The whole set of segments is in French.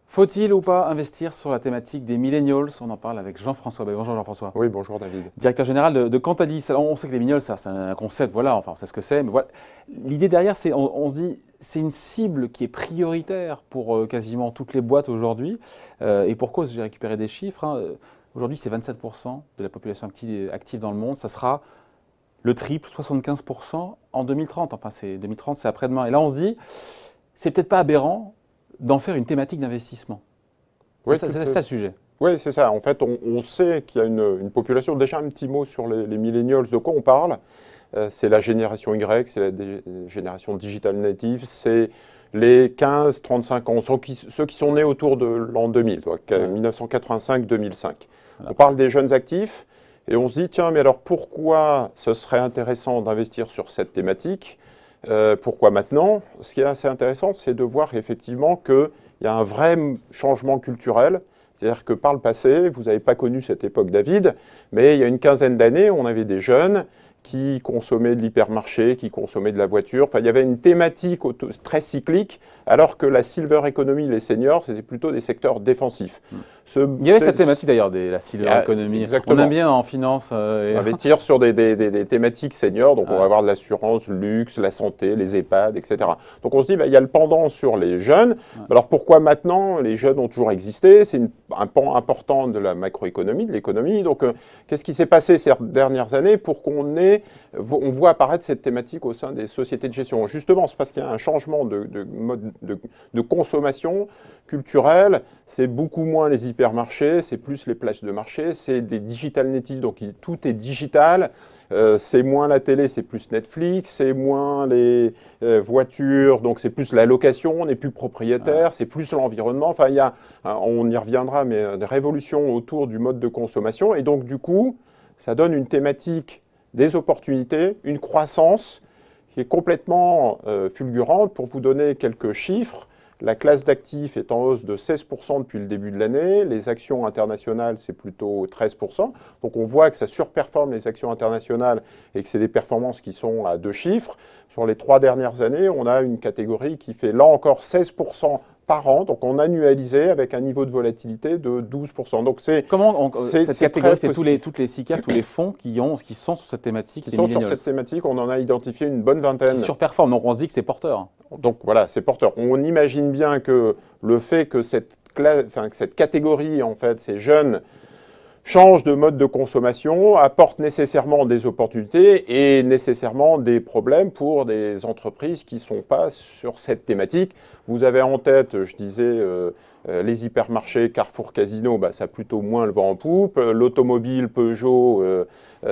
Faut-il ou pas investir sur la thématique des millennials? On en parle avec Jean-François. Bonjour Jean-François. Oui, bonjour David. Directeur général de Cantalis. Alors, on sait que les millennials, c'est un concept, voilà, enfin on sait ce que c'est, mais voilà. L'idée derrière, c'est, on se dit, c'est une cible qui est prioritaire pour quasiment toutes les boîtes aujourd'hui. Et pour cause, j'ai récupéré des chiffres. Hein. Aujourd'hui, c'est 27% de la population active dans le monde. Ça sera le triple, 75% en 2030. Enfin, 2030, c'est après-demain. Et là, on se dit, c'est peut-être pas aberrant d'en faire une thématique d'investissement. Oui, c'est ça le sujet. Oui, c'est ça. En fait, on sait qu'il y a une population. Déjà, un petit mot sur les millennials. De quoi on parle? C'est la génération Y, c'est la génération digital native, c'est les 15-35 ans, ceux qui sont nés autour de l'an 2000, 1985-2005. Voilà. On parle des jeunes actifs et on se dit, tiens, mais alors pourquoi ce serait intéressant d'investir sur cette thématique? Pourquoi maintenant? Ce qui est assez intéressant, c'est de voir effectivement qu'il y a un vrai changement culturel. C'est-à-dire que par le passé, vous n'avez pas connu cette époque, David, mais il y a une quinzaine d'années, on avait des jeunes qui consommaient de l'hypermarché, qui consommaient de la voiture. Enfin, il y avait une thématique très cyclique, alors que la silver economy, les seniors, c'était plutôt des secteurs défensifs. Il y avait cette thématique d'ailleurs, la silver economy. Exactement. On aime bien en finance. Investir sur des thématiques seniors, donc on va avoir de l'assurance, le luxe, la santé, les EHPAD, etc. Donc on se dit, il y a le pendant sur les jeunes. Alors pourquoi maintenant? Les jeunes ont toujours existé, c'est un pan important de la macroéconomie, de l'économie. Donc qu'est-ce qui s'est passé ces dernières années pour qu'on voit apparaître cette thématique au sein des sociétés de gestion? Justement, c'est parce qu'il y a un changement de mode de consommation culturelle. C'est beaucoup moins les hypermarchés, c'est plus les places de marché, c'est des digital natives, donc tout est digital. C'est moins la télé, c'est plus Netflix, c'est moins les voitures, donc c'est plus la location, on n'est plus propriétaire, c'est plus l'environnement. Enfin, il y a, on y reviendra, mais des révolutions autour du mode de consommation. Et donc, du coup, ça donne une thématique des opportunités, une croissance qui est complètement fulgurante. Pour vous donner quelques chiffres, la classe d'actifs est en hausse de 16% depuis le début de l'année. Les actions internationales, c'est plutôt 13%. Donc on voit que ça surperforme les actions internationales et que c'est des performances qui sont à deux chiffres. Sur les 3 dernières années, on a une catégorie qui fait là encore 16% par an, donc on annualisé avec un niveau de volatilité de 12%. Donc cette catégorie, c'est toutes les SICAV, tous les fonds qui sont sur cette thématique. Qui sont sur cette thématique, on en a identifié une bonne vingtaine. Qui surperforment, donc on se dit que c'est porteur. Donc voilà, c'est porteur. On imagine bien que le fait que cette catégorie, en fait, ces jeunes, change de mode de consommation, apporte nécessairement des opportunités et nécessairement des problèmes pour des entreprises qui ne sont pas sur cette thématique. Vous avez en tête, je disais, les hypermarchés, Carrefour, Casino, ça a plutôt moins le vent en poupe. L'automobile, Peugeot,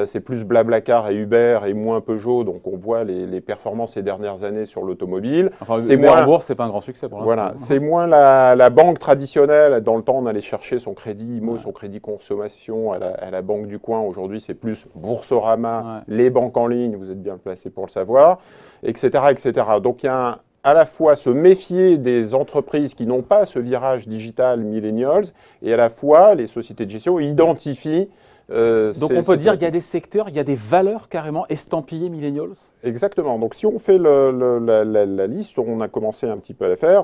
c'est plus Blablacar et Uber et moins Peugeot. Donc on voit les performances ces dernières années sur l'automobile. Enfin, Uber en bourse, c'est pas un grand succès pour l'instant. Voilà, c'est moins la banque traditionnelle. Dans le temps, on allait chercher son crédit IMO, son crédit consommation à la banque du coin. Aujourd'hui, c'est plus Boursorama, les banques en ligne, vous êtes bien placé pour le savoir, etc. etc. Donc il y a à la fois se méfier des entreprises qui n'ont pas ce virage digital millennials et à la fois les sociétés de gestion identifient. Donc on peut dire qu'il y a des secteurs, il y a des valeurs carrément estampillées millennials? Exactement. Donc si on fait la liste, on a commencé un petit peu à la faire,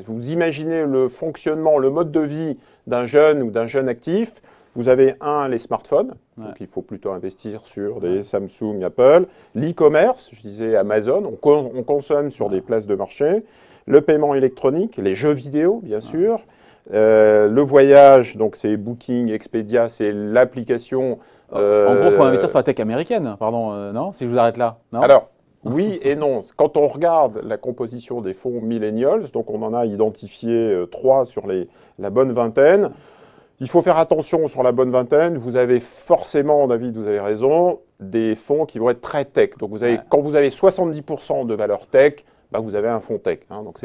vous imaginez le fonctionnement, le mode de vie d'un jeune ou d'un jeune actif. Vous avez les smartphones, donc il faut plutôt investir sur des Samsung, Apple. L'e-commerce, je disais Amazon, on consomme sur des places de marché. Le paiement électronique, les jeux vidéo, bien sûr. Le voyage, donc c'est Booking, Expedia, c'est l'application. En gros, il faut investir sur la tech américaine, pardon, non? Si je vous arrête là, non? Alors, oui et non. Quand on regarde la composition des fonds millennials, donc on en a identifié 3 sur la bonne vingtaine. Il faut faire attention sur la bonne vingtaine. Vous avez forcément, David, vous avez raison, des fonds qui vont être très tech. Donc quand vous avez 70% de valeur tech, vous avez un fonds tech. Hein, donc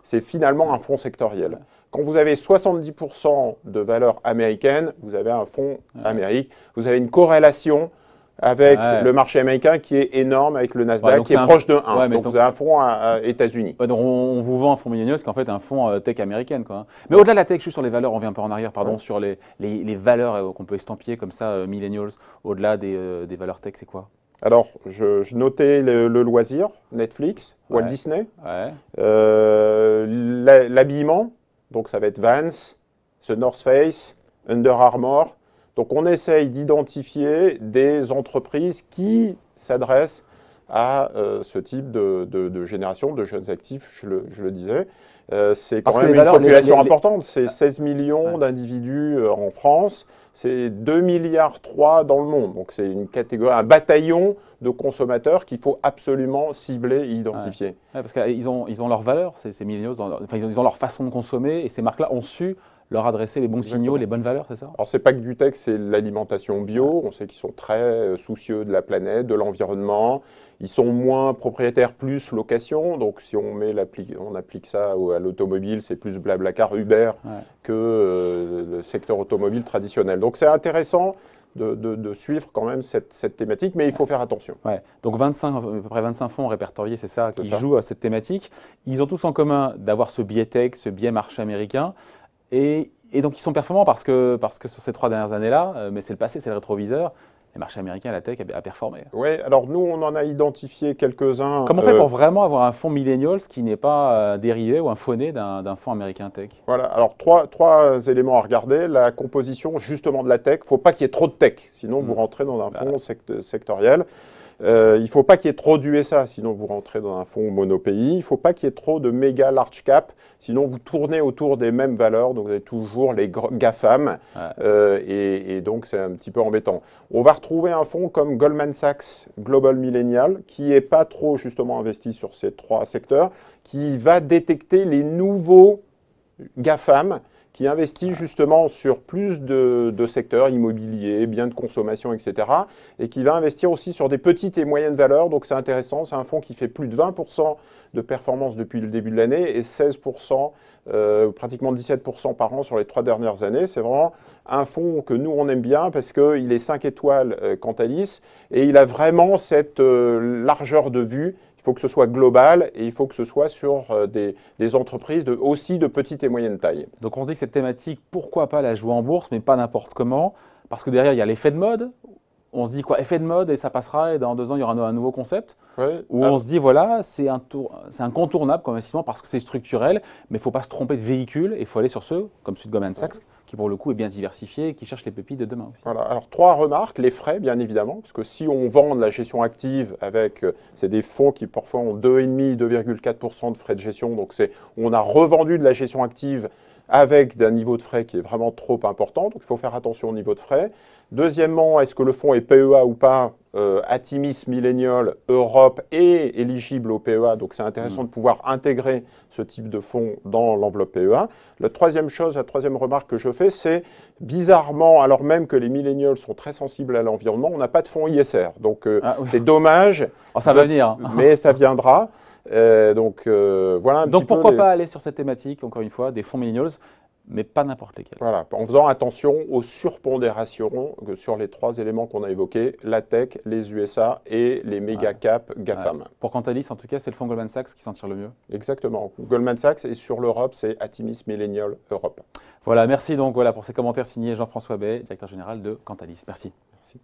c'est finalement un fonds sectoriel. Quand vous avez 70% de valeur américaine, vous avez un fonds Amérique. Vous avez une corrélation avec le marché américain qui est énorme, avec le Nasdaq qui est proche de 1. Donc vous avez un fonds à États-Unis. Donc on vous vend un fonds millennials qui est en fait un fonds tech américaine. Quoi. Mais au-delà de la tech, juste sur les valeurs, on vient un peu en arrière, pardon, sur les valeurs qu'on peut estampiller comme ça, millennials, au-delà des valeurs tech, c'est quoi? Alors, je notais le loisir, Netflix, Walt Disney, l'habillement, donc ça va être Vans, The North Face, Under Armour. Donc on essaye d'identifier des entreprises qui s'adressent à ce type de génération, de jeunes actifs, je le disais. C'est quand même une population importante, c'est 16 millions d'individus en France, c'est 2,3 milliards dans le monde. Donc c'est une catégorie, un bataillon de consommateurs qu'il faut absolument cibler et identifier. Parce qu'ils ont leurs valeurs, ces millennials, enfin, ils ont leur façon de consommer, et ces marques-là ont su leur adresser les bons signaux, les bonnes valeurs, c'est ça? Alors, c'est pas que du tech, c'est l'alimentation bio. On sait qu'ils sont très soucieux de la planète, de l'environnement. Ils sont moins propriétaires, plus location. Donc, si on applique ça à l'automobile, c'est plus Blablacar, Uber que le secteur automobile traditionnel. Donc, c'est intéressant de suivre quand même cette thématique, mais il faut faire attention. Donc, à peu près 25 fonds répertoriés, c'est ça, qui jouent à cette thématique. Ils ont tous en commun d'avoir ce biais tech, ce biais marché américain. Et donc, ils sont performants parce que sur ces 3 dernières années-là, mais c'est le passé, c'est le rétroviseur, les marchés américains, la tech a performé. Oui, alors nous, on en a identifié quelques-uns. Comment on fait pour vraiment avoir un fonds millennials qui n'est pas dérivé ou un fauné d'un fonds américain tech? Voilà, alors trois éléments à regarder. La composition justement de la tech, il ne faut pas qu'il y ait trop de tech, sinon vous rentrez dans un fonds sectoriel. Il ne faut pas qu'il y ait trop d'USA, sinon vous rentrez dans un fonds monopays. Il ne faut pas qu'il y ait trop de méga large cap, sinon vous tournez autour des mêmes valeurs, donc vous avez toujours les GAFAM, et donc c'est un petit peu embêtant. On va retrouver un fonds comme Goldman Sachs Global Millennial, qui n'est pas trop justement investi sur ces 3 secteurs, qui va détecter les nouveaux GAFAM, qui investit justement sur plus de secteurs immobiliers, biens de consommation, etc. et qui va investir aussi sur des petites et moyennes valeurs. Donc c'est intéressant, c'est un fonds qui fait plus de 20% de performance depuis le début de l'année et 16%, pratiquement 17% par an sur les 3 dernières années. C'est vraiment un fonds que nous on aime bien parce qu'il est 5 étoiles Cantalis et il a vraiment cette largeur de vue. Il faut que ce soit global et il faut que ce soit sur des entreprises aussi de petite et moyenne taille. Donc on se dit que cette thématique, pourquoi pas la jouer en bourse, mais pas n'importe comment, parce que derrière il y a l'effet de mode. On se dit quoi, effet de mode et ça passera et dans 2 ans il y aura un nouveau concept. Ou on se dit voilà, c'est incontournable comme investissement parce que c'est structurel, mais il ne faut pas se tromper de véhicule et il faut aller sur ceux comme celui de Goldman Sachs qui pour le coup est bien diversifié et qui cherche les pépites de demain aussi. Voilà. Alors 3 remarques, les frais bien évidemment, parce que si on vend de la gestion active avec, c'est des fonds qui parfois ont 2,5, 2,4% de frais de gestion, donc on a revendu de la gestion active avec d'un niveau de frais qui est vraiment trop important, donc il faut faire attention au niveau de frais. Deuxièmement, est-ce que le fonds est PEA ou pas? Atimis Millennial Europe est éligible au PEA, donc c'est intéressant de pouvoir intégrer ce type de fonds dans l'enveloppe PEA. La troisième remarque que je fais, c'est bizarrement, alors même que les millennials sont très sensibles à l'environnement, on n'a pas de fonds ISR, donc c'est dommage. Ça va venir. Mais ça viendra. Voilà un petit peu. Donc pourquoi pas aller sur cette thématique, encore une fois, des fonds millennials, mais pas n'importe lesquels. Voilà, en faisant attention aux surpondérations sur les 3 éléments qu'on a évoqués, la tech, les USA et les méga caps GAFAM. Pour Cantalis, en tout cas, c'est le fonds Goldman Sachs qui s'en tire le mieux. Exactement. Goldman Sachs et sur l'Europe, c'est Atimis Millennial Europe. Voilà, merci donc pour ces commentaires signés Jean-François Bay, directeur général de Cantalis. Merci. Merci.